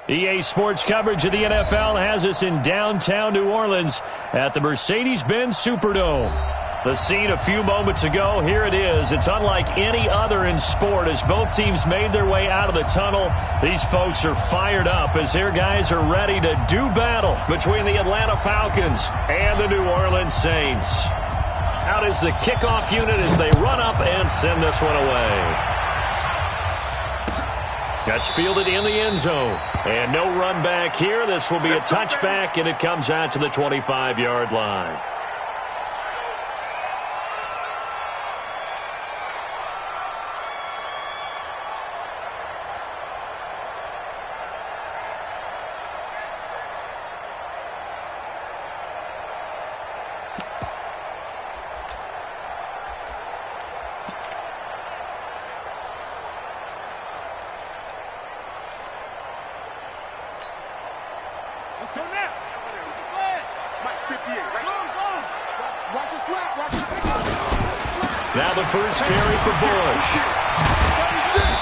EA Sports coverage of the NFL has us in downtown New Orleans at the Mercedes-Benz Superdome. The scene a few moments ago, here it is. It's unlike any other in sport as both teams made their way out of the tunnel. These folks are fired up as their guys are ready to do battle between the Atlanta Falcons and the New Orleans Saints. Out is the kickoff unit as they run up and send this one away. That's fielded in the end zone. And no run back here. This will be a touchback, and it comes out to the 25-yard line. Now the first carry for Bush.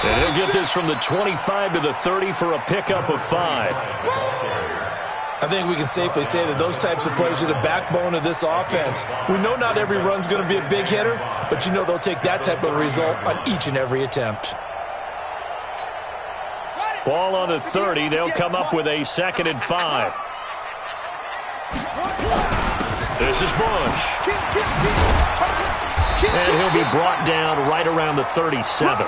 And he'll get this from the 25 to the 30 for a pickup of 5. I think we can safely say that those types of plays are the backbone of this offense. We know not every run's going to be a big hitter, but you know they'll take that type of result on each and every attempt. Ball on the 30. They'll come up with a 2nd and 5. This is Bush. And he'll be brought down right around the 37.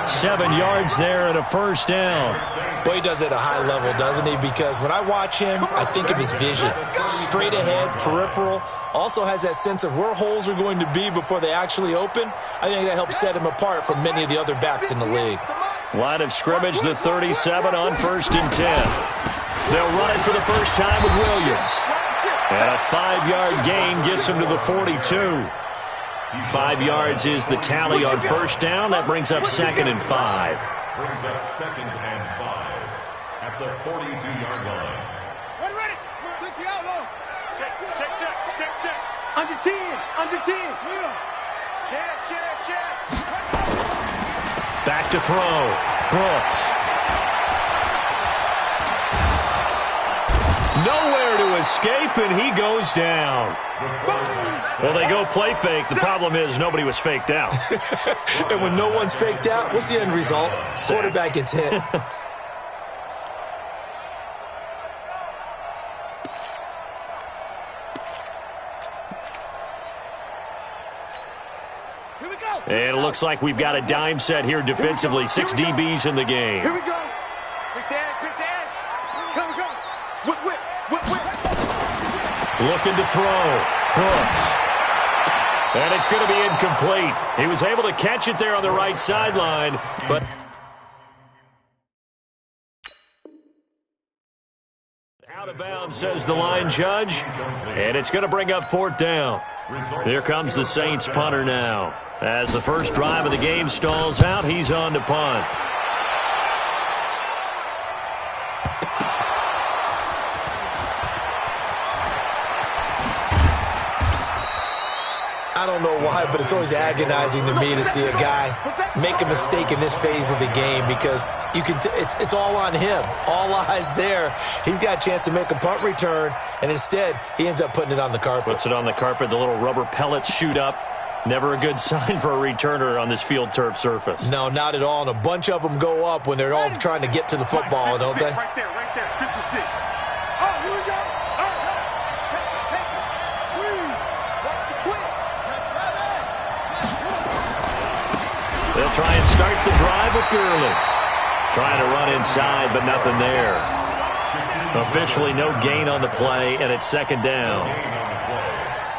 7 yards there and a first down. Boy, he does it at a high level, doesn't he? Because when I watch him, I think of his vision. Straight ahead, peripheral. Also has that sense of where holes are going to be before they actually open. I think that helps set him apart from many of the other backs in the league. Line of scrimmage, the 37 on 1st and 10. They'll run it for the first time with Williams. And a 5-yard gain gets him to the 42. 5 yards is the tally on first down. That brings up 2nd and 5. Brings up 2nd and 5 at the 42-yard line. Ready. 60 out low. Check. Under 10. Yeah. Check. Back to throw. Brooks. Nowhere to escape, and he goes down. Well, they go play fake. The problem is nobody was faked out. And when no one's faked out, what's the end result? Quarterback gets hit. And it looks like we've got a dime set here defensively. 6 DBs in the game. Here we go. Quick dash. Go. Whip. Looking to throw. Brooks. And it's going to be incomplete. He was able to catch it there on the right sideline, but out of bounds, says the line judge. And it's going to bring up 4th down. Here comes the Saints punter now. As the first drive of the game stalls out, he's on to punt. I don't know why, but it's always agonizing to me to see a guy make a mistake in this phase of the game because you can. It's all on him. All eyes there. He's got a chance to make a punt return, and instead he ends up putting it on the carpet. Puts it on the carpet. The little rubber pellets shoot up. Never a good sign for a returner on this field turf surface. No, not at all. And a bunch of them go up when they're all trying to get to the football, don't they? Right there. 56. Oh, here we go. Take it. Squeeze. Watch the twist. They'll try and start the drive with Gurley. Trying to run inside, but nothing there. Officially no gain on the play, and it's 2nd down.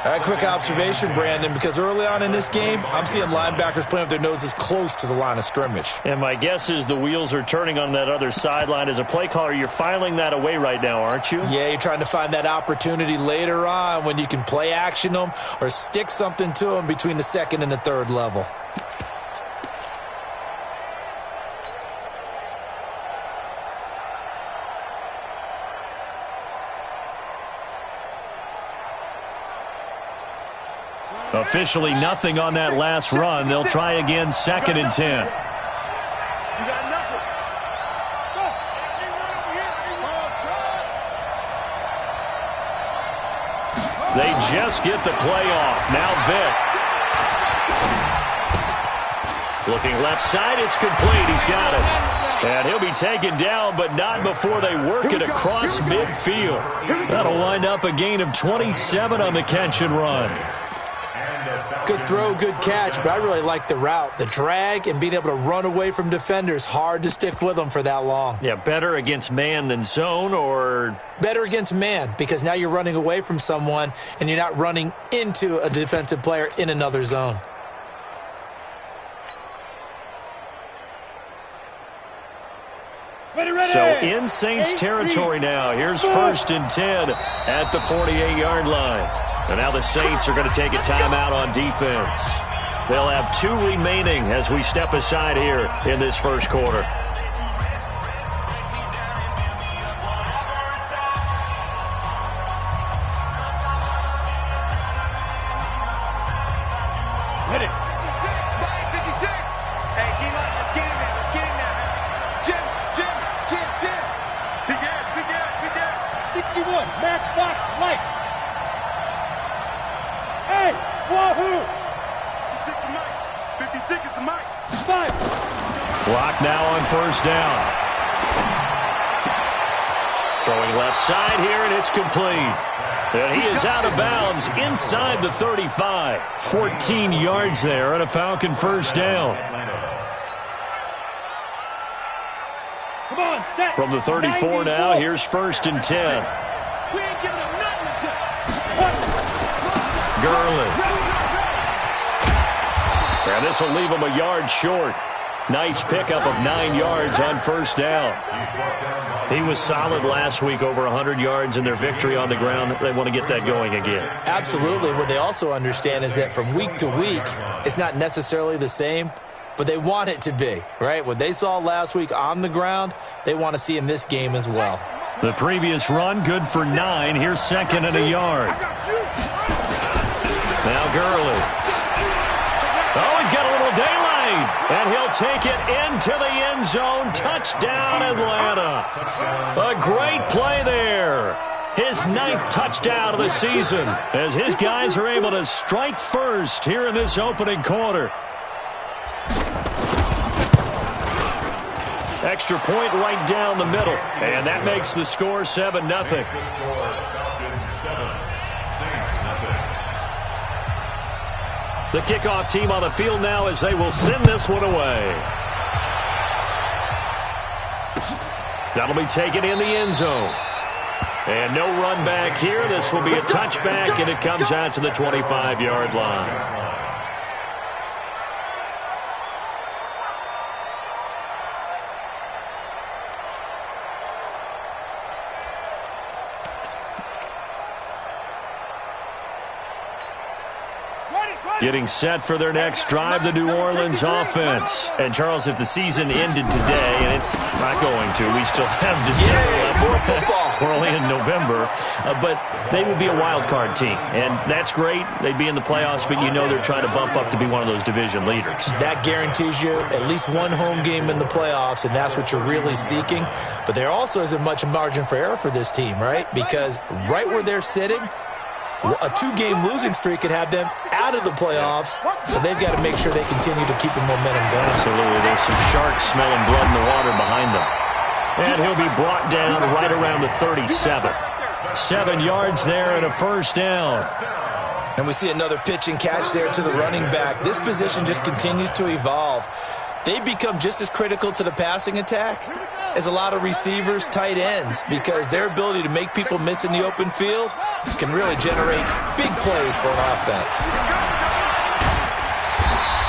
A quick observation, Brandon, because early on in this game, I'm seeing linebackers playing with their noses close to the line of scrimmage. And my guess is the wheels are turning on that other sideline. As a play caller, you're filing that away right now, aren't you? Yeah, you're trying to find that opportunity later on when you can play action them or stick something to them between the 2nd and the 3rd level. Officially nothing on that last run. They'll try again, 2nd and 10. You got nothing. Go. They just get the play off. Now Vick. Looking left side, it's complete. He's got it. And he'll be taken down, but not before they work it across midfield. That'll wind up a gain of 27 on the catch and run. Good throw, good catch, but I really like the route. The drag and being able to run away from defenders, hard to stick with them for that long. Yeah, better against man than zone, or? Better against man, because now you're running away from someone and you're not running into a defensive player in another zone. So in Saints territory now. Here's 1st and 10 at the 48-yard line. And now the Saints are going to take a timeout on defense. They'll have 2 remaining as we step aside here in this first quarter. Clock now on 1st down. Throwing left side here, and it's complete. And he is out of bounds inside the 35. 14 yards there on a Falcon 1st down. From the 34 now, here's 1st and 10. Gurley. And this will leave him a yard short. Nice pickup of 9 yards on 1st down. He was solid last week, over 100 yards in their victory on the ground. They want to get that going again. Absolutely. What they also understand is that from week to week, it's not necessarily the same, but they want it to be, right? What they saw last week on the ground, they want to see in this game as well. The previous run, good for 9. Here's 2nd and a yard. Now Gurley. Oh, he's got a little daylight. And he'll take it into the end zone. Touchdown, Atlanta. A great play there. His 9th touchdown of the season as his guys are able to strike first here in this opening quarter. Extra point right down the middle. And that makes the score 7-0. The kickoff team on the field now as they will send this one away. That'll be taken in the end zone. And no run back here. This will be a touchback, and it comes out to the 25-yard line. Getting set for their next drive, the New Orleans offense. And, Charles, if the season ended today, and it's not going to, we still have December left. We're only in November. But they would be a wild card team. And that's great. They'd be in the playoffs, but you know they're trying to bump up to be one of those division leaders. That guarantees you at least one home game in the playoffs, and that's what you're really seeking. But there also isn't much margin for error for this team, right? Because right where they're sitting, a 2-game losing streak could have them out of the playoffs, so they've got to make sure they continue to keep the momentum going. Absolutely. There's some sharks smelling blood in the water behind them. And he'll be brought down right around the 37. 7 yards there and a first down. And we see another pitch and catch there to the running back. This position just continues to evolve. They become just as critical to the passing attack as a lot of receivers, tight ends, because their ability to make people miss in the open field can really generate big plays for an offense.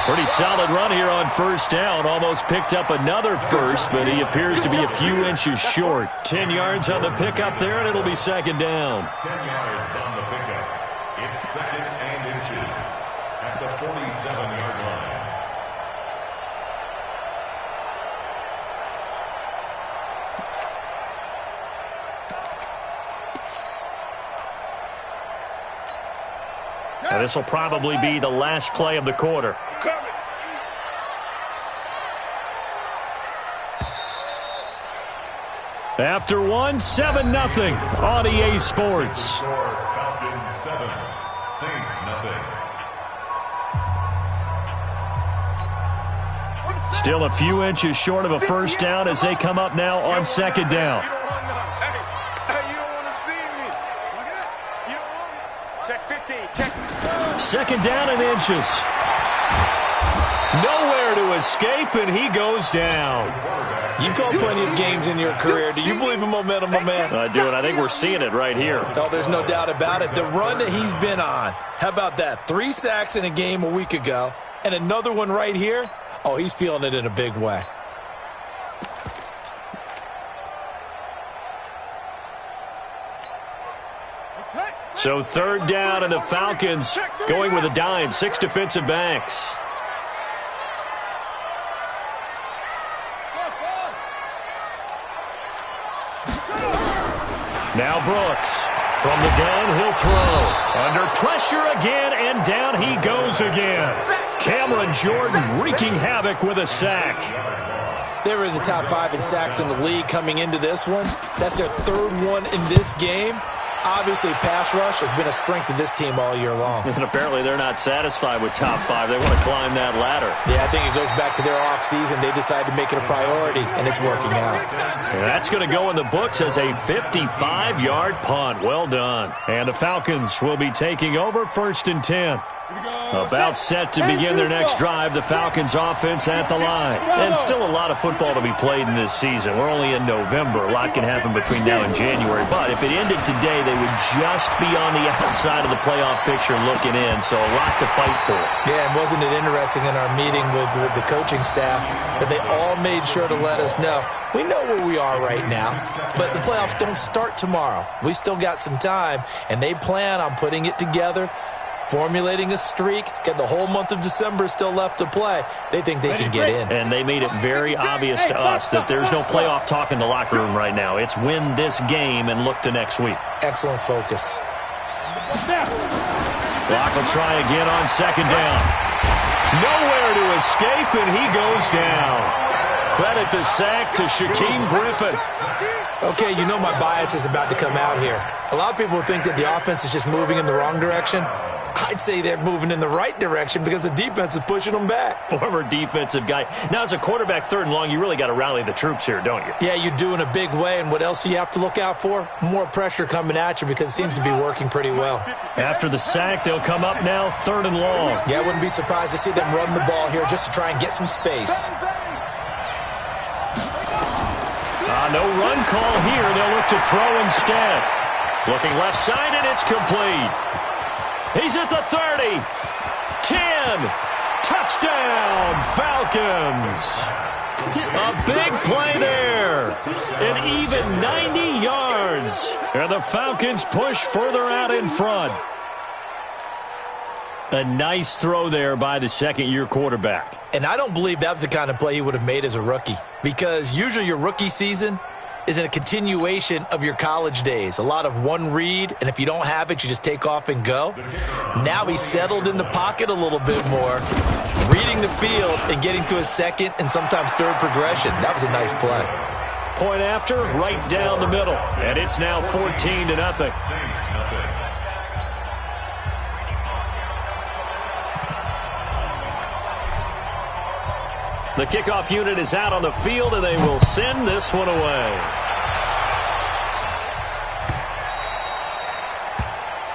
Pretty solid run here on first down. Almost picked up another first, but he appears to be a few inches short. 10 yards on the pickup there, and it'll be second down. 10 yards on the pickup. It's 2nd and inches at the 47-yard line. Now, this will probably be the last play of the quarter. After one, 7-0 on EA Sports. Falcons 7, Saints nothing. Still a few inches short of a first down as they come up now on second down. Second down and inches. Nowhere to escape, and he goes down. You call plenty of games in your career. Do you believe in momentum, my man? I do, and I think we're seeing it right here. Oh, there's no doubt about it. The run that he's been on. How about that? 3 sacks in a game a week ago, and another one right here. Oh, he's feeling it in a big way. So third down, and the Falcons going with a dime. 6 defensive backs. Now Brooks from the gun, he'll throw. Under pressure again, and down he goes again. Cameron Jordan wreaking havoc with a sack. They were in the top 5 in sacks in the league coming into this one. That's their 3rd one in this game. Obviously, pass rush has been a strength of this team all year long. And apparently they're not satisfied with top 5. They want to climb that ladder. Yeah, I think it goes back to their offseason. They decided to make it a priority, and it's working out. And that's going to go in the books as a 55-yard punt. Well done. And the Falcons will be taking over 1st and 10. About set to begin their next drive, the Falcons offense at the line. And still a lot of football to be played in this season. We're only in November. A lot can happen between now and January. But if it ended today, they would just be on the outside of the playoff picture looking in. So a lot to fight for. Yeah, and wasn't it interesting in our meeting with the coaching staff that they all made sure to let us know, we know where we are right now, but the playoffs don't start tomorrow. We still got some time, and they plan on putting it together, formulating a streak, got the whole month of December still left to play. They think they can get in. And they made it very obvious to us that there's no playoff talk in the locker room right now. It's win this game and look to next week. Excellent focus. Block will try again on second down. Nowhere to escape, and he goes down. Credit the sack to Shaquem Griffin. Okay, you know my bias is about to come out here. A lot of people think that the offense is just moving in the wrong direction. I'd say they're moving in the right direction because the defense is pushing them back. Former defensive guy. Now, as a quarterback, 3rd and long, you really got to rally the troops here, don't you? Yeah, you do in a big way. And what else do you have to look out for? More pressure coming at you because it seems to be working pretty well. After the sack, they'll come up now 3rd and long. Yeah, I wouldn't be surprised to see them run the ball here just to try and get some space. No run call here. They'll look to throw instead. Looking left side, and it's complete. He's at the 30. 10. Touchdown, Falcons. A big play there. An even 90 yards. And the Falcons push further out in front. A nice throw there by the second-year quarterback. And I don't believe that was the kind of play he would have made as a rookie, because usually your rookie season is a continuation of your college days. A lot of one read, and if you don't have it, you just take off and go. Now he's settled in the pocket a little bit more, reading the field and getting to a second and sometimes third progression. That was a nice play. Point after, right down the middle. And it's now 14-0. The kickoff unit is out on the field, and they will send this one away.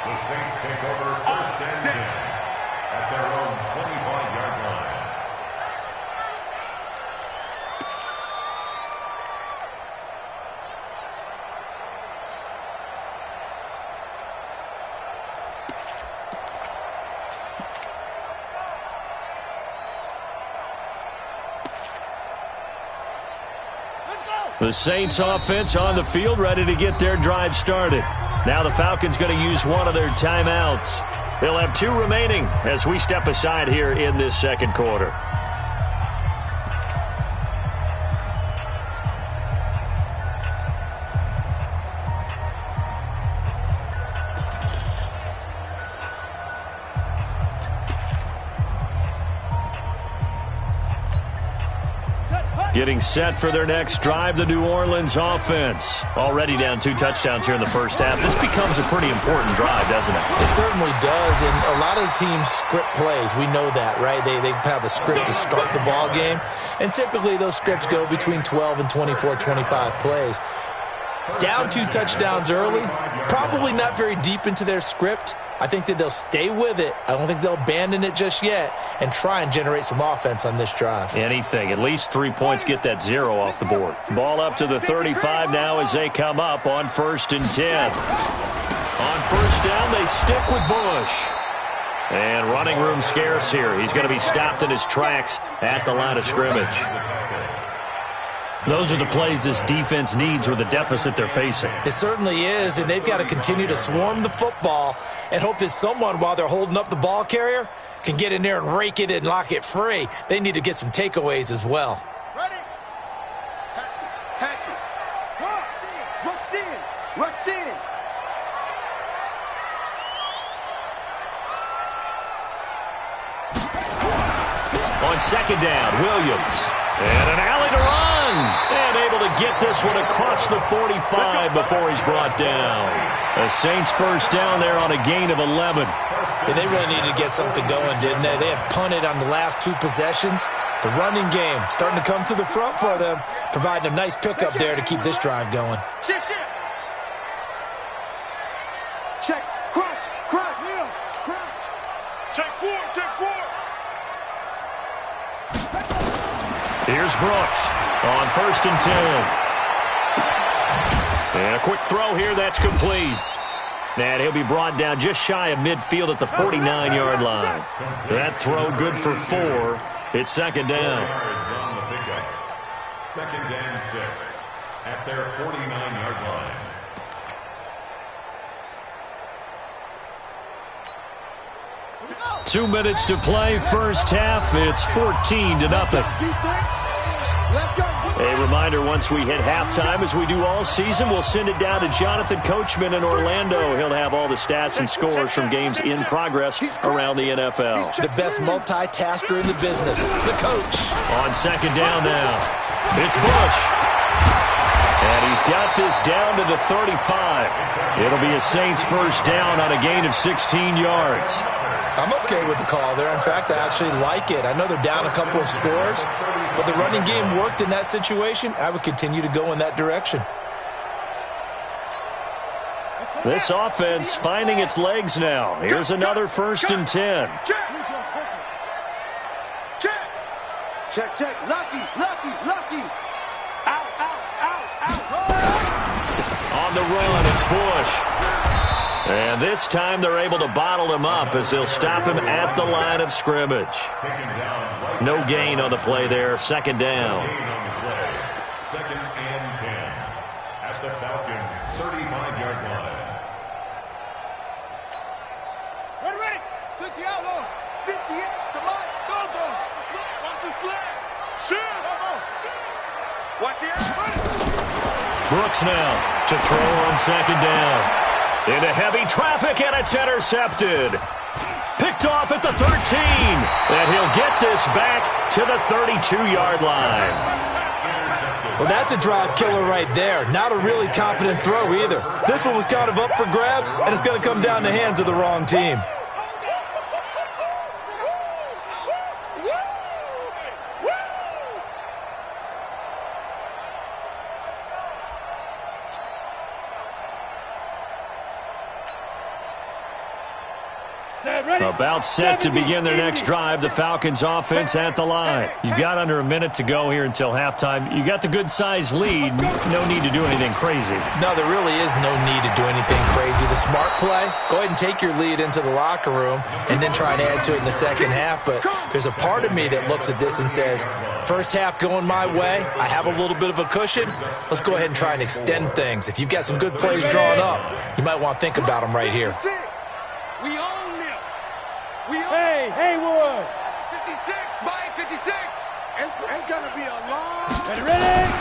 The Saints take over 1st and 10 at their own 25-yard line. The Saints offense on the field, ready to get their drive started. Now the Falcons going to use one of their timeouts. They'll have 2 remaining as we step aside here in this second quarter. Getting set for their next drive, the New Orleans offense. Already down 2 touchdowns here in the first half. This becomes a pretty important drive, doesn't it? It certainly does, and a lot of the teams script plays. We know that, right? They have a script to start the ball game, and typically those scripts go between 12 and 24, 25 plays. Down 2 touchdowns early, probably not very deep into their script. I think that they'll stay with it. I don't think they'll abandon it just yet and try and generate some offense on this drive. Anything. At least 3 points, get that 0 off the board. Ball up to the 35 now as they come up on 1st and 10. On 1st down, they stick with Bush. And running room scarce here. He's going to be stopped in his tracks at the line of scrimmage. Those are the plays this defense needs with the deficit they're facing. It certainly is, and they've got to continue to swarm the football and hope that someone, while they're holding up the ball carrier, can get in there and rake it and lock it free. They need to get some takeaways as well. Ready? Hatch it. Rush in. Rush in. On 2nd down, Williams. And an alley to run. And able to get this one across the 45 before he's brought down. The Saints 1st down there on a gain of 11. Yeah, they really needed to get something going, didn't they? They had punted on the last 2 possessions. The running game starting to come to the front for them, providing a nice pickup there to keep this drive going. Check. Crunch. Yeah. Crunch. Check 4. Here's Brooks on 1st and 10. And a quick throw here, that's complete. And he'll be brought down just shy of midfield at the 49-yard line. That throw good for 4. It's 2nd down. On the pickup. 2nd and 6 at their 49-yard line. Two minutes to play, first half. It's 14-0. A reminder, once we hit halftime, as we do all season, we'll send it down to Jonathan Coachman in Orlando. He'll have all the stats and scores from games in progress around the NFL. The best multitasker in the business, the coach. On 2nd down now, it's Bush. And he's got this down to the 35. It'll be a Saints 1st down on a gain of 16 yards. I'm okay with the call there. In fact, I actually like it. I know they're down a couple of scores, but the running game worked in that situation. I would continue to go in that direction. This offense finding its legs now. Here's another 1st and 10. Check. Lucky. Out. On the run, it's Bush. And this time they're able to bottle him up as they'll stop him at the line of scrimmage. No gain on the play there, 2nd down. 2nd and 10 at the Falcons' 35-yard line. Ready. 60 out long. 58. Come on. Go. Watch the sled. Shoot. Watch the air. Brooks now to throw on 2nd down. Into heavy traffic, and it's intercepted. Picked off at the 13. And he'll get this back to the 32-yard line. Well, that's a drive killer right there. Not a really confident throw either. This one was kind of up for grabs, and it's going to come down the hands of the wrong team. About set to begin their next drive, the Falcons offense at the line. You've got under a minute to go here until halftime. You got the good-sized lead. No need to do anything crazy. No, there really is no need to do anything crazy. The smart play, go ahead and take your lead into the locker room and then try and add to it in the 2nd half. But there's a part of me that looks at this and says, first half going my way, I have a little bit of a cushion. Let's go ahead and try and extend things. If you've got some good plays drawn up, you might want to think about them right here. We own this. Hey, Haywood. 56 by 56. It's going to be a long. Ready?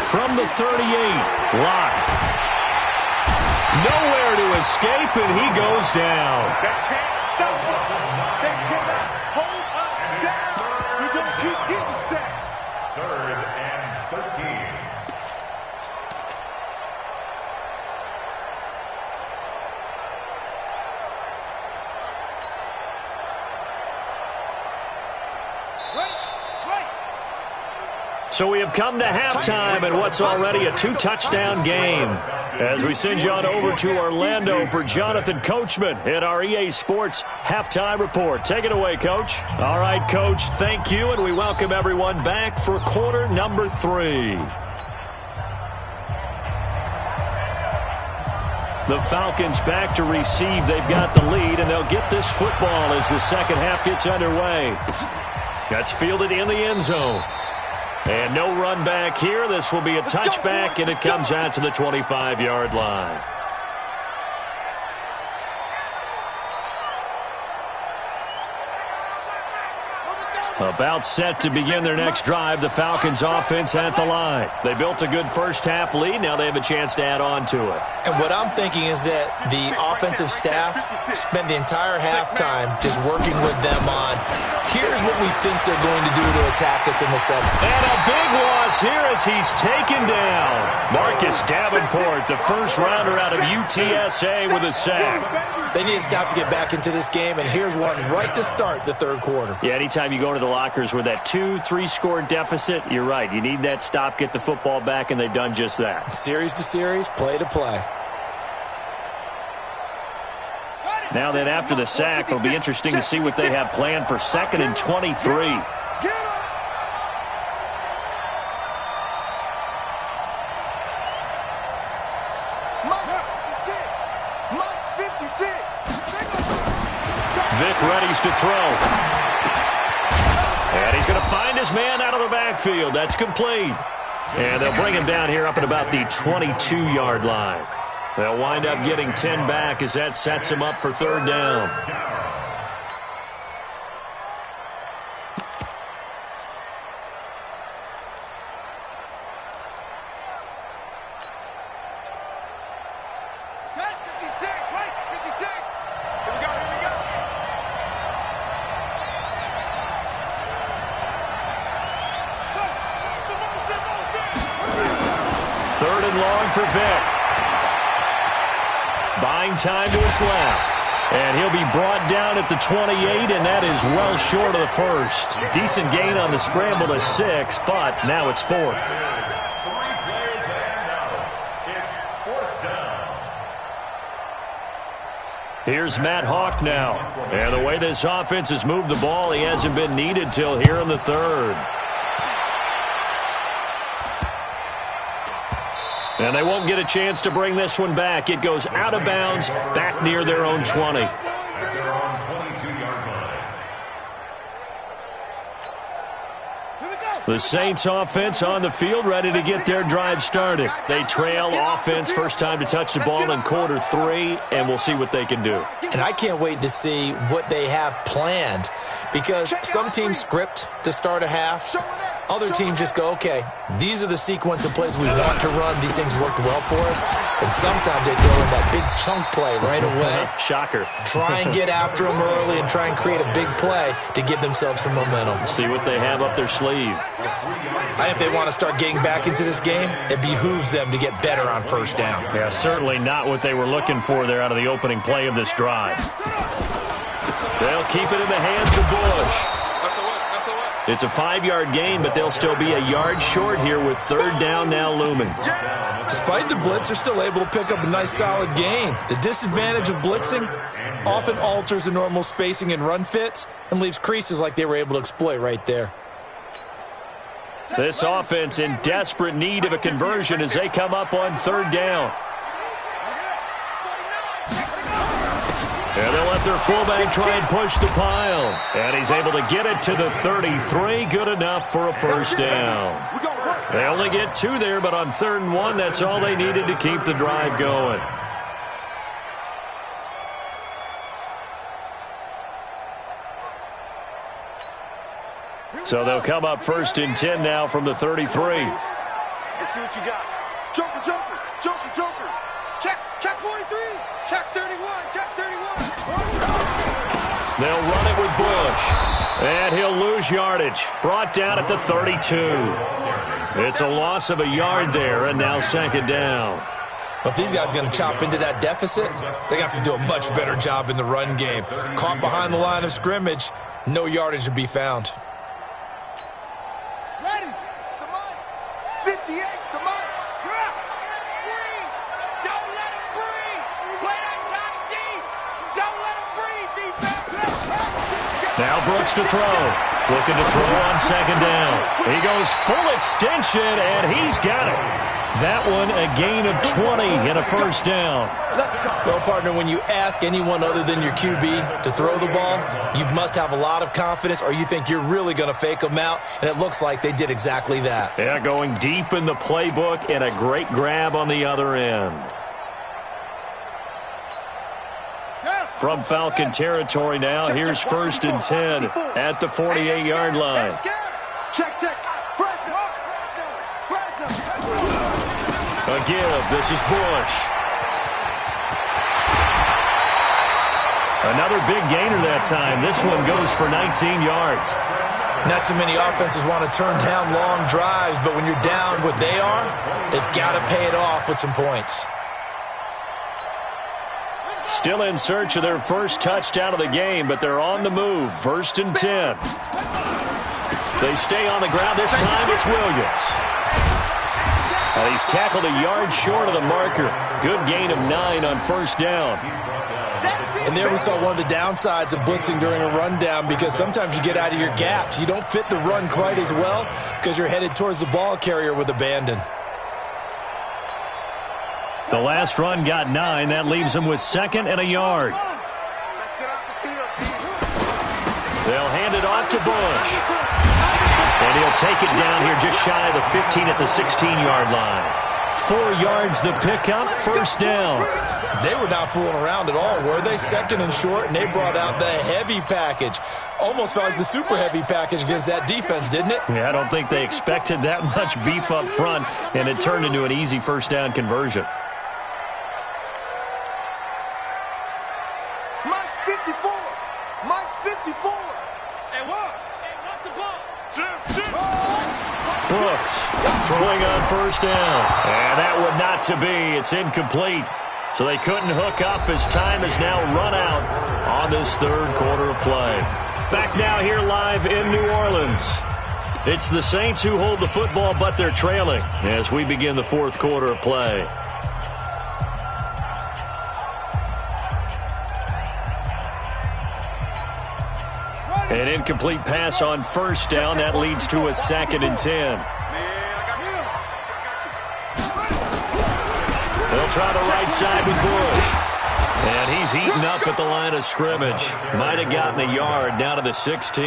From the 38, Locke. Nowhere to escape, and he goes down. They can't stop us. They cannot hold us down. We're going to keep getting sacks. 3rd and 13. So we have come to halftime in what's already a 2-touchdown game. As we send you on over to Orlando for Jonathan Coachman in our EA Sports Halftime Report. Take it away, Coach. All right, Coach, thank you, and we welcome everyone back for quarter number 3. The Falcons back to receive. They've got the lead, and they'll get this football as the second half gets underway. That's fielded in the end zone. And no run back here. This will be a touchback, and it comes out to the 25-yard line. About set to begin their next drive, the Falcons offense at the line. They built a good first-half lead. Now they have a chance to add on to it. And what I'm thinking is that the offensive staff spent the entire halftime just working with them on, here's what we think they're going to do to attack us in the second. And a big loss here as he's taken down. Marcus Davenport, the first rounder out of UTSA with a sack. They need stops to get back into this game, and here's one right to start the third quarter. Yeah, anytime you go to the lockers with that 2-3 score deficit, you're right. You need that stop, get the football back, and they've done just that. Series to series, play to play. Now then, after the sack, it'll be interesting to see what they have planned for 2nd and 23. Vic readies to throw. And he's going to find his man out of the backfield. That's complete. And they'll bring him down here up at about the 22-yard line. They'll wind up getting 10 back as that sets him up for third down. Third and long for Vic. Buying time to his left. And he'll be brought down at the 28, and that is well short of the first. Decent gain on the scramble to 6, but now it's 4th. Here's Matt Hawk now. And the way this offense has moved the ball, he hasn't been needed till here in the third. And they won't get a chance to bring this one back. It goes out of bounds, back near their own 20. The Saints offense on the field, ready to get their drive started. They trail offense, first time to touch the ball in quarter 3, and we'll see what they can do. And I can't wait to see what they have planned, because some teams script to start a half. Other teams just go, okay, these are the sequence of plays we want to run. These things worked well for us. And sometimes they throw in that big chunk play right away. Shocker. Try and get after them early and try and create a big play to give themselves some momentum. See what they have up their sleeve. I think if they want to start getting back into this game, it behooves them to get better on first down. Yeah, certainly not what they were looking for there out of the opening play of this drive. They'll keep it in the hands of Bush. It's a 5-yard gain, but they'll still be a yard short here with third down now looming. Despite the blitz, they're still able to pick up a nice, solid gain. The disadvantage of blitzing often alters the normal spacing and run fits and leaves creases like they were able to exploit right there. This offense in desperate need of a conversion as they come up on third down. And they'll let their fullback try and push the pile. And he's able to get it to the 33. Good enough for a first down. They only get 2 there, but on 3rd and 1, that's all they needed to keep the drive going. So they'll come up 1st and 10 now from the 33. Let's see what you got. Joker, joker, joker, joker. Check 43. Check 31. Check 31. They'll run it with Bush. And he'll lose yardage. Brought down at the 32. It's a loss of a yard there, and now second down. But if these guys are going to chop into that deficit, they have to do a much better job in the run game. Caught behind the line of scrimmage, no yardage to be found. Ready? The mic. 58, the mic. Breathe. Don't let him breathe. Play that top deep. Don't let him breathe, defense. Now Brooks to throw. Looking to throw on second down. He goes full extension, and he's got it. That one a gain of 20 and a first down. Well, partner, when you ask anyone other than your QB to throw the ball, you must have a lot of confidence, or you think you're really going to fake them out, and it looks like they did exactly that. Yeah, going deep in the playbook and a great grab on the other end. From Falcon territory now, here's 1st and 10 at the 48-yard line. Check. A give. This is Bush. Another big gainer that time. This one goes for 19 yards. Not too many offenses want to turn down long drives, but when you're down what they are, they've got to pay it off with some points. Still in search of their first touchdown of the game, but they're on the move. 1st and 10. They stay on the ground. This time it's Williams. And he's tackled a yard short of the marker. Good gain of 9 on first down. And there we saw one of the downsides of blitzing during a rundown, because sometimes you get out of your gaps. You don't fit the run quite as well because you're headed towards the ball carrier with abandon. The last run got 9. That leaves him with 2nd and a yard. They'll hand it off to Bush. And he'll take it down here just shy of the 15 at the 16-yard line. 4 yards the pickup, first down. They were not fooling around at all, were they? 2nd and short, and they brought out the heavy package. Almost felt like the super heavy package against that defense, didn't it? Yeah, I don't think they expected that much beef up front, and it turned into an easy first down conversion. Mike's 54. Mike's 54. And what? And what's the ball? Brooks throwing on first down. And that one not to be. It's incomplete. So they couldn't hook up as time has now run out on this third quarter of play. Back now here live in New Orleans. It's the Saints who hold the football, but they're trailing as we begin the fourth quarter of play. An incomplete pass on first down. That leads to a 2nd and 10. They'll try the right side with Bush. And he's eaten up at the line of scrimmage. Might have gotten a yard down to the 16.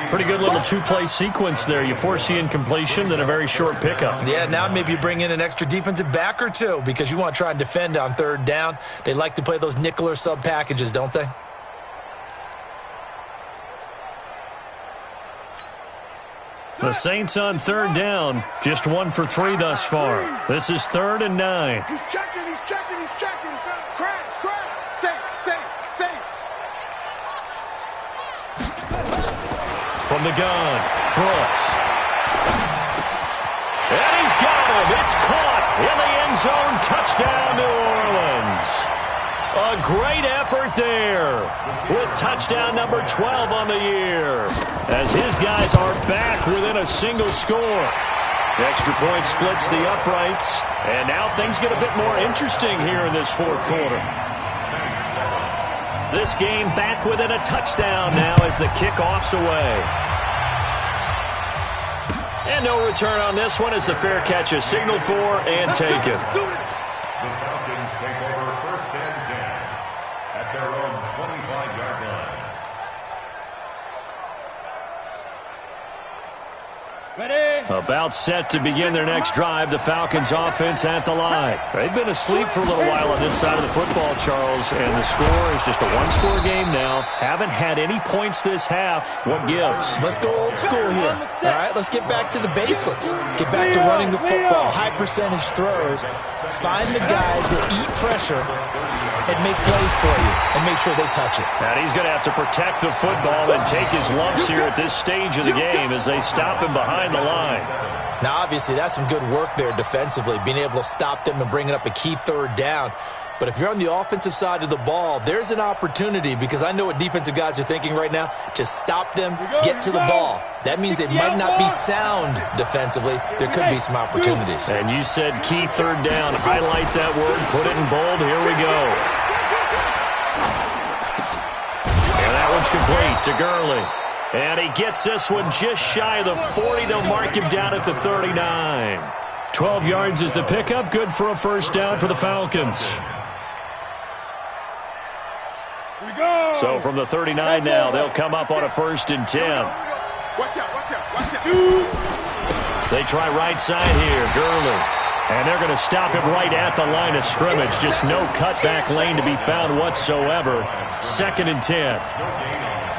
Pretty good little two-play sequence there. You force the incompletion, then a very short pickup. Yeah, now maybe you bring in an extra defensive back or two because you want to try and defend on third down. They like to play those nickel or sub packages, don't they? The Saints on third down, just 1 for 3 thus far. This is 3rd and 9. He's checking. Crash. Safe. From the gun, Brooks. And he's got him. It's caught in the end zone. Touchdown, New Orleans. A great effort there with touchdown number 12 on the year as his guys are back within a single score. The extra point splits the uprights, and now things get a bit more interesting here in this fourth quarter. This game back within a touchdown now as the kickoff's away. And no return on this one as the fair catch is signaled for and taken. The Falcons take over 1st and 10 at their own 25-yard line. About set to begin their next drive. The Falcons offense at the line. They've been asleep for a little while on this side of the football, Charles, and the score is just a one-score game now. Haven't had any points this half. What gives? Let's go old school here. All right, let's get back to the basics. Get back to running the football, high percentage throws. Find the guys that eat pressure and make plays for you and make sure they touch it. And he's going to have to protect the football and take his lumps here at this stage of the game as they stop him behind the line. Now, obviously, that's some good work there defensively, being able to stop them and bringing up a key third down. But if you're on the offensive side of the ball, there's an opportunity, because I know what defensive guys are thinking right now. Just stop them, get to the ball. That means they might not be sound defensively. There could be some opportunities. And you said key third down. Highlight that word, put it in bold. Here we go. And that one's complete to Gurley. And he gets this one just shy of the 40. They'll mark him down at the 39. 12 yards is the pickup. Good for a first down for the Falcons. So from the 39 now, they'll come up on a 1st and 10. Watch out, watch out, watch out. They try right side here, Gurley. And they're going to stop him right at the line of scrimmage. Just no cutback lane to be found whatsoever. 2nd and 10.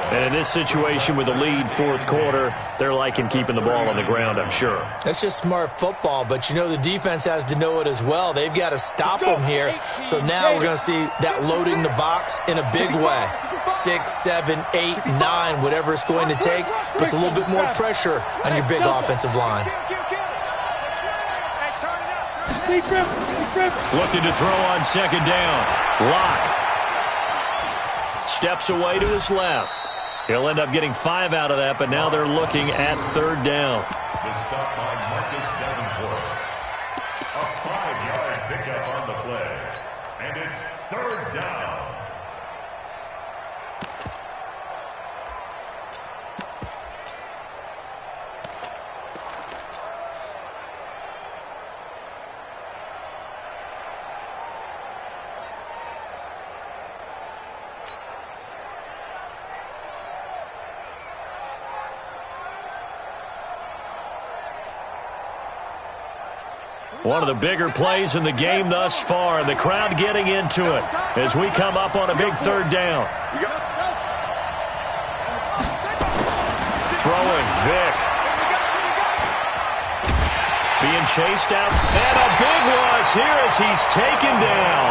And in this situation with the lead 4th quarter, they're liking keeping the ball on the ground, I'm sure. That's just smart football, but you know the defense has to know it as well. They've got to stop them here. So now we're going to see that loading the box in a big way. 6, 7, 8, 9, whatever it's going to take, puts a little bit more pressure on your big offensive line. Looking to throw on 2nd down. Lock. Steps away to his left. He'll end up getting 5 out of that, but now they're looking at 3rd down. The stop by Marcus Davenport. A 5-yard pickup on the play. And it's 3rd down. One of the bigger plays in the game thus far, and the crowd getting into it as we come up on a big 3rd down. Throwing, Vick. Being chased out, and a big loss here as he's taken down.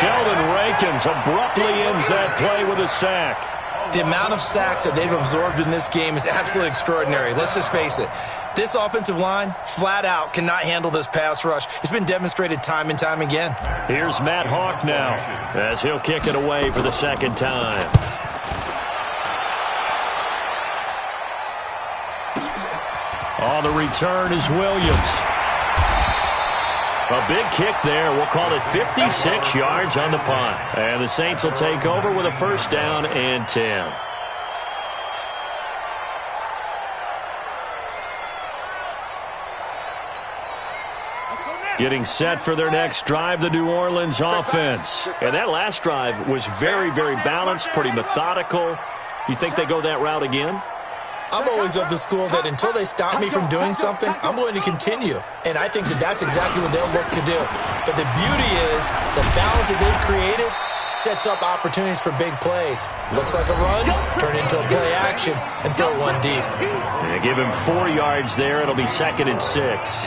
Sheldon Rankins abruptly ends that play with a sack. The amount of sacks that they've absorbed in this game is absolutely extraordinary. Let's just face it. This offensive line, flat out, cannot handle this pass rush. It's been demonstrated time and time again. Here's Matt Hawk now as he'll kick it away for the 2nd time. On the return is Williams. A big kick there. We'll call it 56 yards on the punt. And the Saints will take over with a 1st down and 10. Getting set for their next drive, the New Orleans offense. And that last drive was very, very balanced, pretty methodical. You think they go that route again? I'm always of the school that until they stop me from doing something, I'm going to continue. And I think that that's exactly what they'll look to do. But the beauty is the balance that they've created sets up opportunities for big plays. Looks like a run, turn into a play action, and throw one deep. And give him 4 yards there. It'll be 2nd and 6.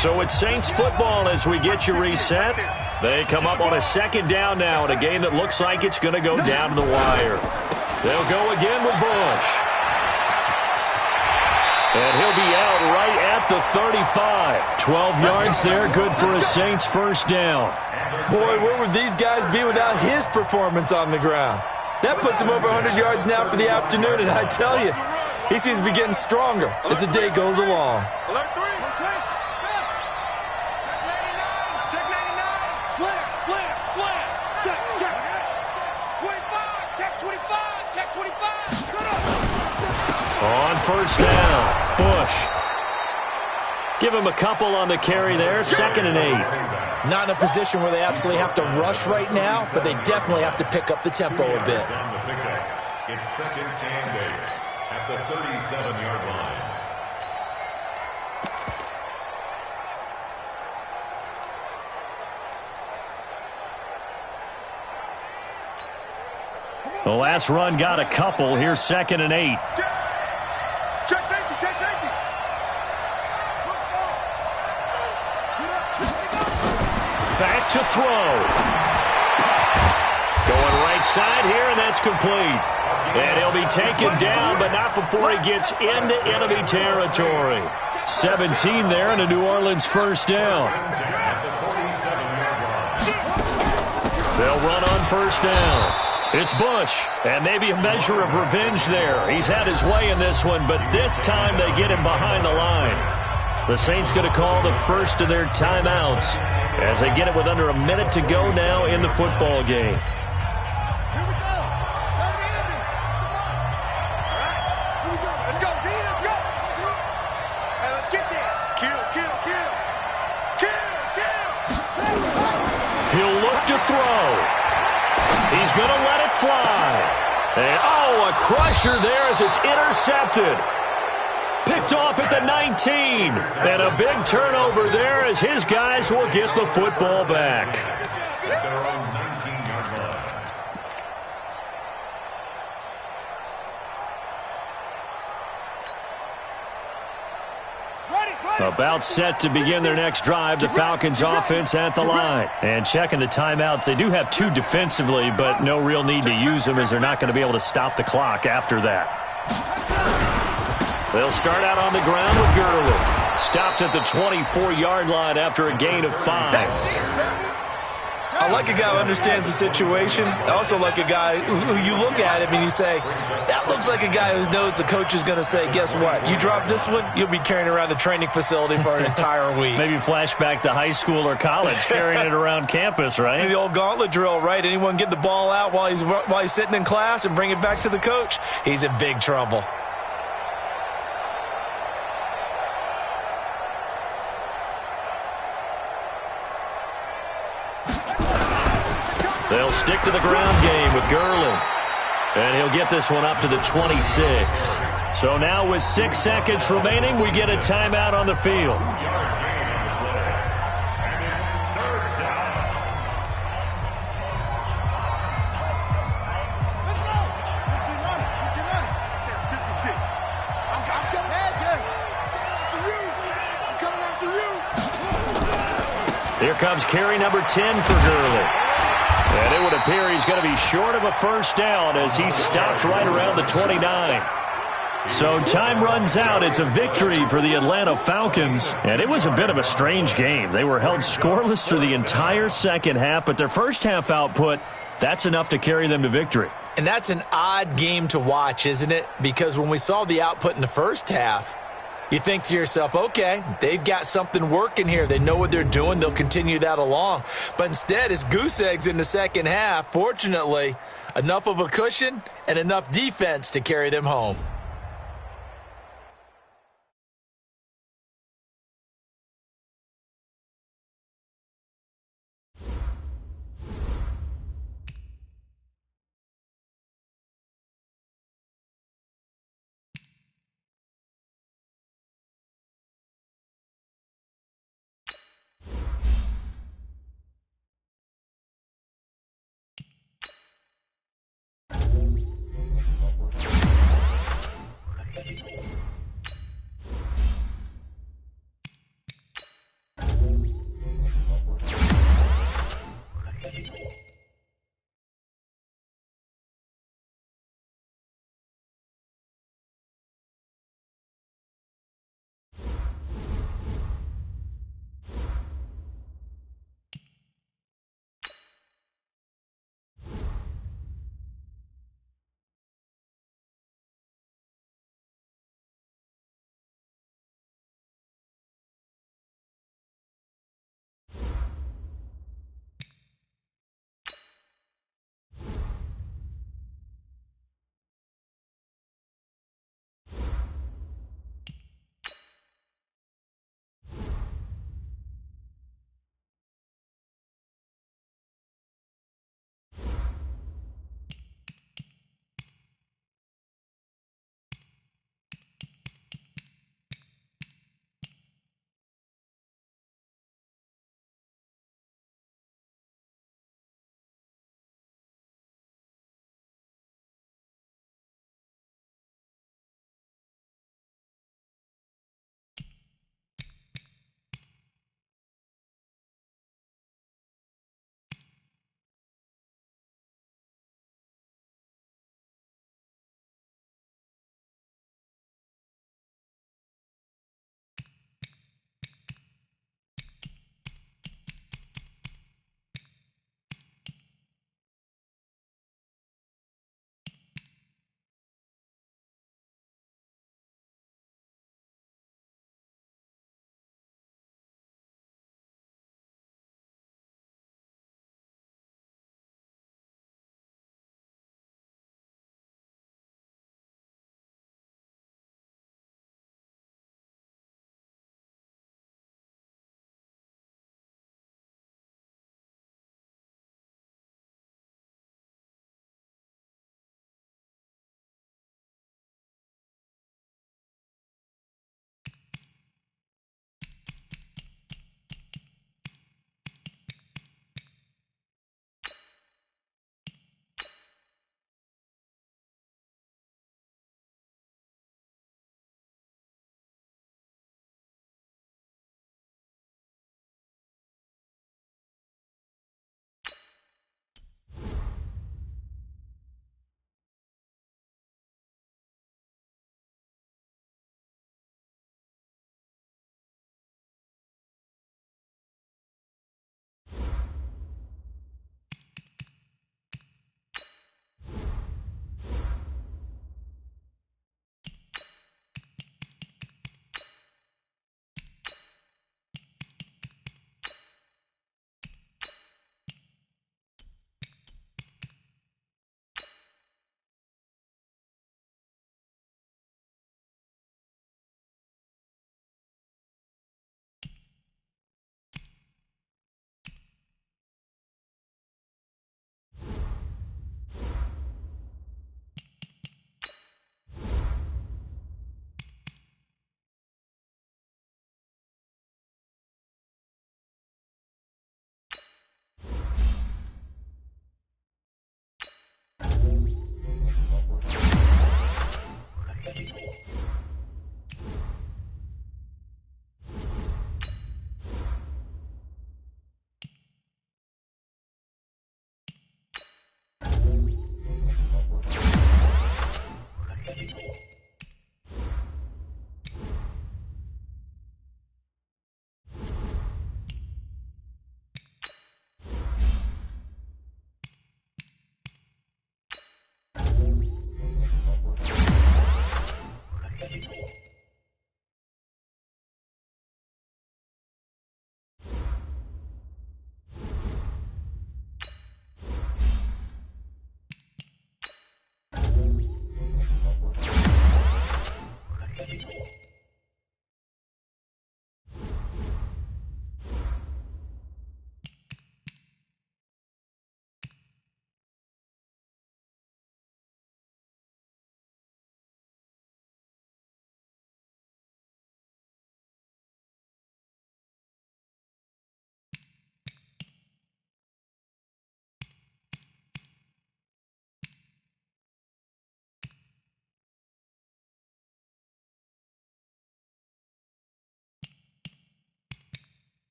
So it's Saints football as we get you reset. They come up on a 2nd down now in a game that looks like it's going to go down to the wire. They'll go again with Bush. And he'll be out right at the 35. 12 yards there, good for a Saints 1st down. Boy, where would these guys be without his performance on the ground? That puts him over 100 yards now for the afternoon, and I tell you, he seems to be getting stronger as the day goes along. On 1st down, Bush. Give him a couple on the carry there, 2nd and 8. Not in a position where they absolutely have to rush right now, but they definitely have to pick up the tempo a bit. It's 2nd and 8 at the 37-yard line. The last run got a couple. Here's 2nd and 8. Check safety, check safety. Back to throw. Going right right side here, and that's complete. And he'll be taken down, but not before he gets into enemy territory. 17 there and a New Orleans first down. They'll run on first down. It's Bush, and maybe a measure of revenge there. He's had his way in this one, but this time they get him behind the line. The Saints going to call the first of their timeouts as they get it with under a minute to go now in the football game. He'll look to throw. He's going to let it fly. And, oh, a crusher there as it's intercepted. Picked off at the 19. And a big turnover there as his guys will get the football back. About set to begin their next drive, the Falcons offense at the line. And checking the timeouts, they do have two defensively, but no real need to use them as they're not going to be able to stop the clock after that. They'll start out on the ground with Gurley. Stopped at the 24-yard line after a gain of 5. I like a guy who understands the situation. I also like a guy who you look at him and you say, that looks like a guy who knows the coach is going to say, guess what? You drop this one, you'll be carrying around the training facility for an entire week. Maybe flashback to high school or college, carrying it around campus, right? The old gauntlet drill, right? Anyone get the ball out while he's sitting in class and bring it back to the coach? He's in big trouble. They'll stick to the ground game with Gurley. And he'll get this one up to the 26. So now with 6 seconds remaining, we get a timeout on the field. Here comes carry number 10 for Gurley. And it would appear he's going to be short of a first down as he's stopped right around the 29. So time runs out. It's a victory for the Atlanta Falcons. And it was a bit of a strange game. They were held scoreless through the entire second half, but their first half output, that's enough to carry them to victory. And that's an odd game to watch, isn't it? Because when we saw the output in the first half, you think to yourself, okay, they've got something working here. They know what they're doing. They'll continue that along. But instead, it's goose eggs in the second half. Fortunately, enough of a cushion and enough defense to carry them home.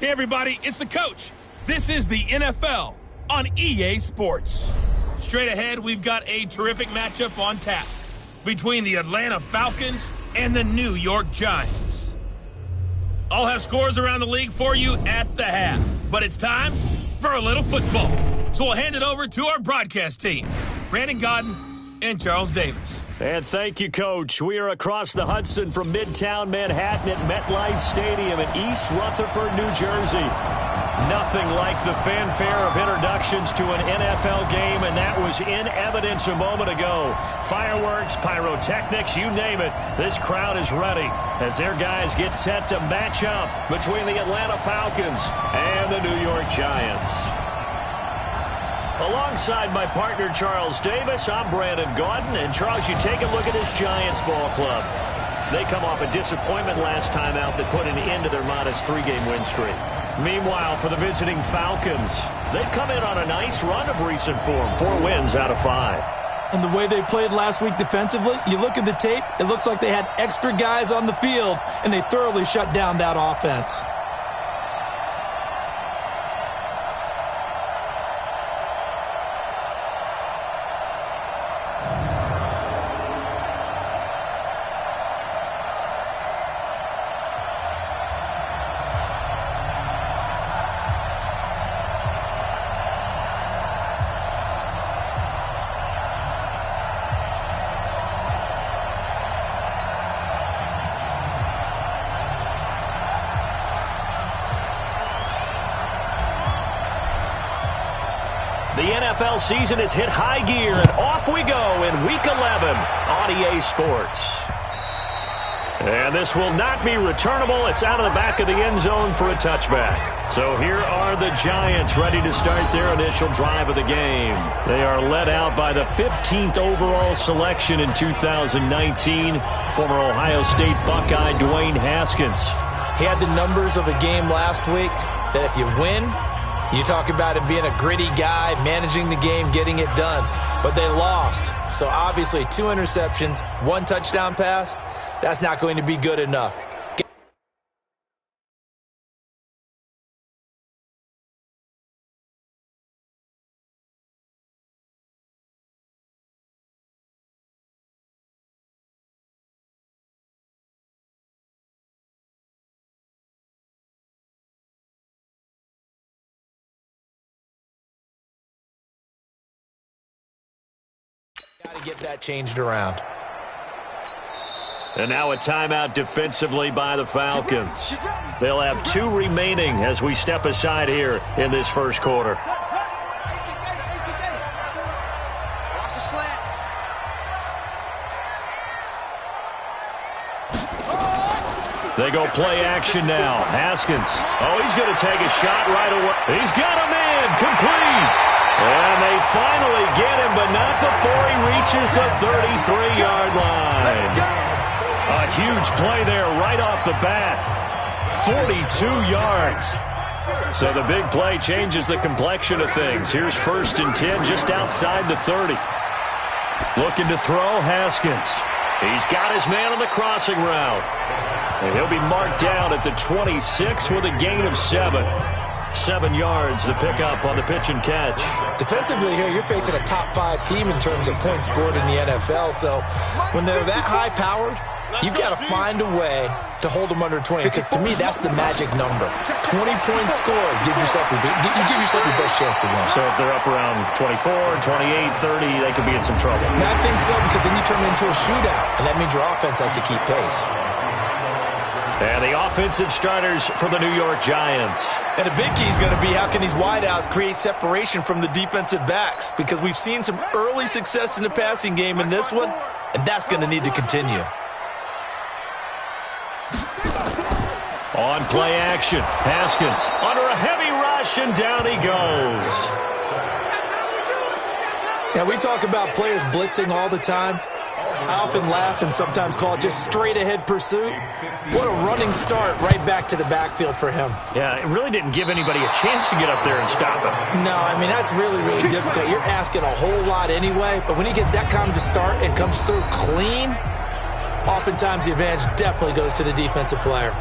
Hey, everybody, it's the coach. This is the NFL on EA Sports. Straight ahead, we've got a terrific matchup on tap between the Atlanta Falcons and the New York Giants. I'll have scores around the league for you at the half, but it's time for a little football. So we'll hand it over to our broadcast team, Brandon Godden and Charles Davis. And thank you, Coach. We are across the Hudson from Midtown Manhattan at MetLife Stadium in East Rutherford, New Jersey. Nothing like the fanfare of introductions to an NFL game, and that was in evidence a moment ago. Fireworks, pyrotechnics, you name it. This crowd is ready as their guys get set to match up between the Atlanta Falcons and the New York Giants. Alongside my partner, Charles Davis, I'm Brandon Gaudin. And, Charles, you take a look at this Giants ball club. They come off a disappointment last time out that put an end to their modest 3-game win streak. Meanwhile, for the visiting Falcons, they've come in on a nice run of recent form, 4 wins out of 5. And the way they played last week defensively, you look at the tape, it looks like they had extra guys on the field, and they thoroughly shut down that offense. The NFL season has hit high gear, and off we go in Week 11 on EA Sports. And this will not be returnable. It's out of the back of the end zone for a touchback. So here are the Giants ready to start their initial drive of the game. They are led out by the 15th overall selection in 2019, former Ohio State Buckeye Dwayne Haskins. He had the numbers of a game last week that if you win, you talk about him being a gritty guy, managing the game, getting it done. But they lost. So obviously 2 interceptions, 1 touchdown pass, that's not going to be good enough. Got to get that changed around. And now a timeout defensively by the Falcons. They'll have 2 remaining as we step aside here in this first quarter. They go play action now. Haskins. Oh, he's going to take a shot right away. He's got him in. Complete. And they finally get him, but not before he reaches the 33-yard line. A huge play there right off the bat. 42 yards. So the big play changes the complexion of things. Here's 1st and 10 just outside the 30. Looking to throw, Haskins. He's got his man on the crossing route. And he'll be marked down at the 26 with a gain of 7. 7 yards, the pickup on the pitch and catch. Defensively here, you're facing a top 5 team in terms of points scored in the NFL. So when they're that high-powered, you've got to find a way to hold them under 20. Because to me, that's the magic number. 20 points scored gives yourself you give yourself your best chance to win. So if they're up around 24, 28, 30, they could be in some trouble. I think so, because then you turn it into a shootout, and that means your offense has to keep pace. And the offensive starters for the New York Giants. And the big key is going to be how can these wideouts create separation from the defensive backs, because we've seen some early success in the passing game in this one, and that's going to need to continue. On play action, Haskins under a heavy rush, and down he goes. Now, we talk about players blitzing all the time. I often laugh and sometimes call it just straight-ahead pursuit. What a running start right back to the backfield for him. Yeah, it really didn't give anybody a chance to get up there and stop him. No, I mean, that's really, really difficult. You're asking a whole lot anyway, but when he gets that kind of a start and comes through clean, oftentimes the advantage definitely goes to the defensive player.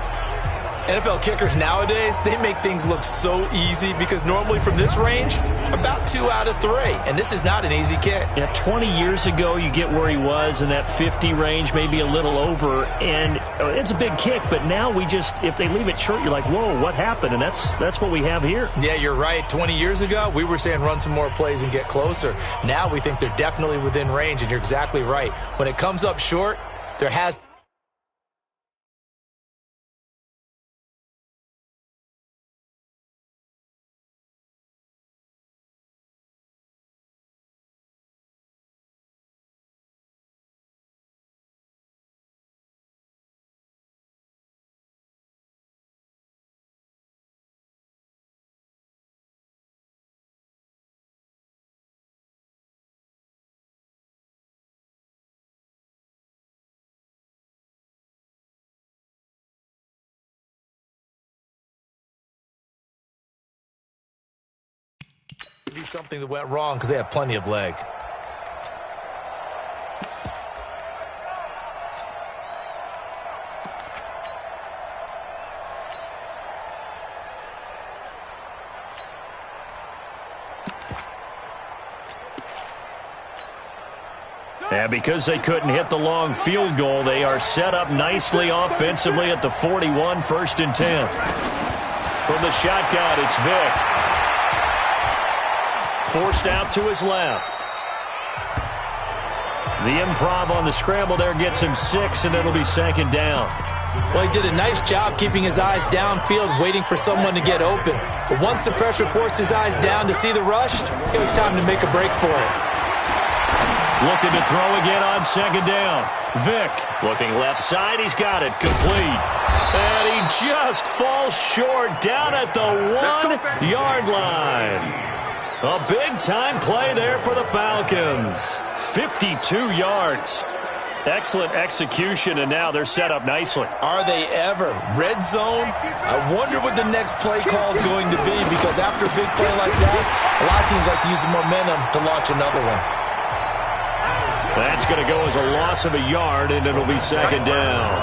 NFL kickers nowadays, they make things look so easy because normally from this range, about 2 out of 3. And this is not an easy kick. Yeah, 20 years ago, you get where he was in that 50 range, maybe a little over, and it's a big kick. But now if they leave it short, you're like, whoa, what happened? And that's what we have here. Yeah, you're right. 20 years ago, we were saying run some more plays and get closer. Now we think they're definitely within range, and you're exactly right. When it comes up short, there has to be something that went wrong because they have plenty of leg. And because they couldn't hit the long field goal, they are set up nicely offensively at the 41, 1st and 10. From the shotgun, it's Vick. Forced out to his left. The improv on the scramble there gets him 6, and it'll be 2nd down. Well, he did a nice job keeping his eyes downfield, waiting for someone to get open. But once the pressure forced his eyes down to see the rush, it was time to make a break for it. Looking to throw again on 2nd down. Vick looking left side. He's got it. Complete. And he just falls short down at the 1-yard line. A big-time play there for the Falcons. 52 yards. Excellent execution, and now they're set up nicely. Are they ever? Red zone? I wonder what the next play call is going to be, because after a big play like that, a lot of teams like to use the momentum to launch another one. That's going to go as a loss of a yard, and it'll be 2nd down.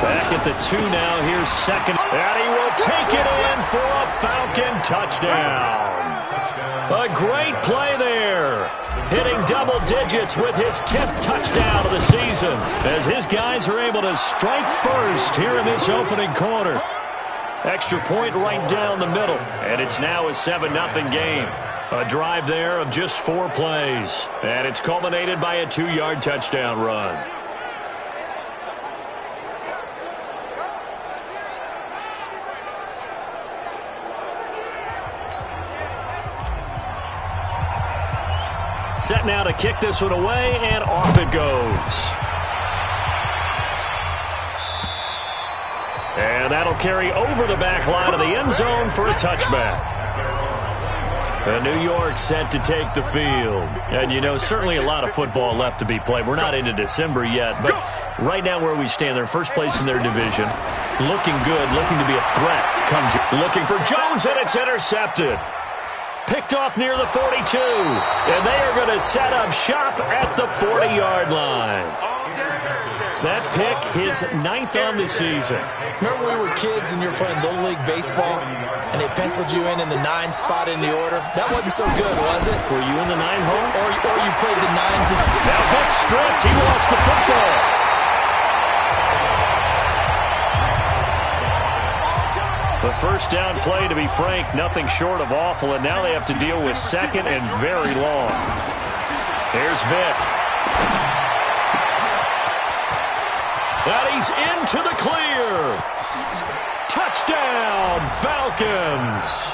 Back at the 2 now. Here's 2nd. And he will take it in for a Falcon touchdown. A great play there. Hitting double digits with his 10th touchdown of the season, as his guys are able to strike first here in this opening quarter. Extra point right down the middle, and it's now a 7-0 game. A drive there of just 4 plays, and it's culminated by a 2-yard touchdown run. Set now to kick this one away, and off it goes. And that'll carry over the back line of the end zone for a touchback. And New York set to take the field. And, you know, certainly a lot of football left to be played. We're not into December yet, but right now where we stand, they're first place in their division. Looking good, looking to be a threat. Looking for Jones, and it's intercepted. Picked off near the 42. And they are going to set up shop at the 40-yard line. That pick, his 9th on the season. Remember when we were kids and you were playing Little League Baseball and they penciled you in the 9 spot in the order? That wasn't so good, was it? Were you in the 9 hole? Or you played the 9 position. Now Vick stripped. He lost the football. The first down play, to be frank, nothing short of awful, and now they have to deal with 2nd and very long. Here's Vick. And he's into the clear. Touchdown, Falcons.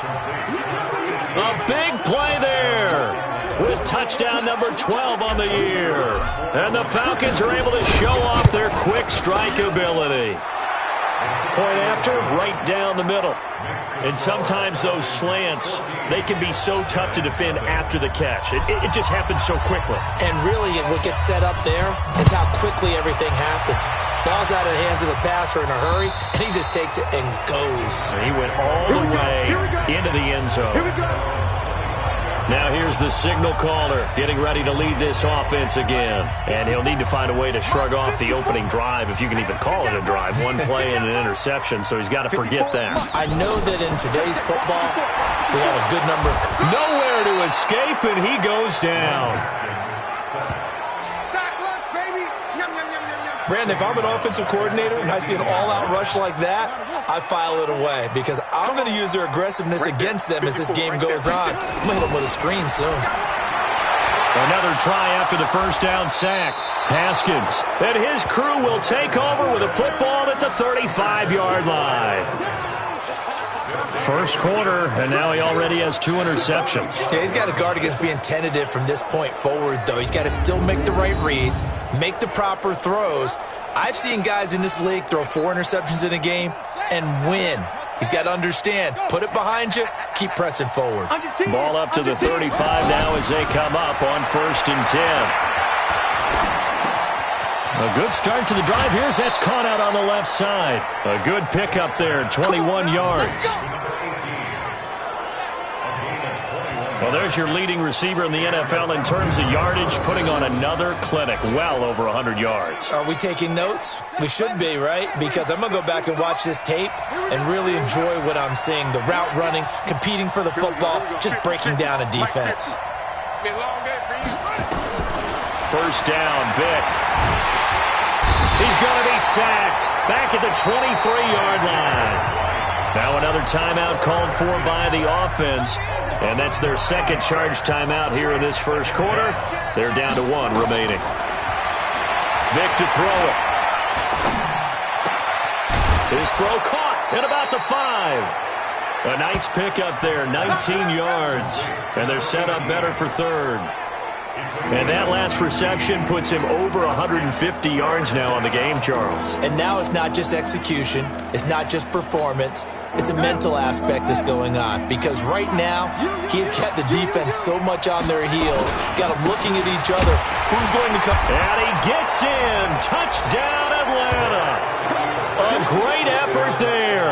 A big play there with touchdown number 12 on the year. And the Falcons are able to show off their quick strike ability. Point after, right down the middle. And sometimes those slants, they can be so tough to defend after the catch. It just happens so quickly. And really, what gets set up there is how quickly everything happens. Ball's out of the hands of the passer in a hurry, and he just takes it and goes. And he went all the way into the end zone. Now here's the signal caller getting ready to lead this offense again. And he'll need to find a way to shrug off the opening drive, if you can even call it a drive. One play and an interception, so he's got to forget that. I know that in today's football, we have a good number of... Nowhere to escape, and he goes down. Brandon, if I'm an offensive coordinator and I see an all-out rush like that, I file it away because I'm going to use their aggressiveness against them as this game goes on. I'm going to hit them with a screen soon. Another try after the first down sack. Haskins and his crew will take over with a football at the 35-yard line. First quarter, and now he already has 2 interceptions. Yeah, he's got to guard against being tentative from this point forward, though. He's got to still make the right reads, make the proper throws. I've seen guys in this league throw 4 interceptions in a game and win. He's got to understand, put it behind you, keep pressing forward. Ball up to the 35 now as they come up on 1st and 10. A good start to the drive. Here's that's caught out on the left side. A good pickup there, 21 yards. Well, there's your leading receiver in the NFL in terms of yardage, putting on another clinic, well over 100 yards. Are we taking notes? We should be, right? Because I'm going to go back and watch this tape and really enjoy what I'm seeing. The route running, competing for the football, just breaking down a defense. First down, Vic. He's going to be sacked back at the 23-yard line. Now another timeout called for by the offense. And that's their second charge timeout here in this first quarter. They're down to 1 remaining. Vic to throw it. His throw caught at about the 5. A nice pickup there, 19 yards. And they're set up better for 3rd. And that last reception puts him over 150 yards now on the game, Charles. And now it's not just execution. It's not just performance. It's a mental aspect that's going on. Because right now, he's got the defense so much on their heels. Got them looking at each other. Who's going to come? And he gets in. Touchdown, Atlanta. A great effort there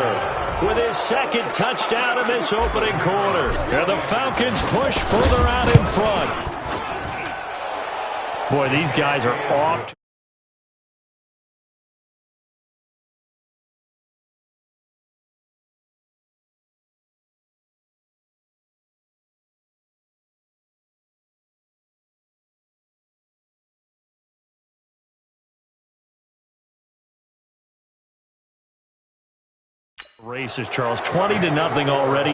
with his second touchdown in this opening quarter. And the Falcons push further out in front. Boy, these guys are off. Races, Charles. 20-0 already.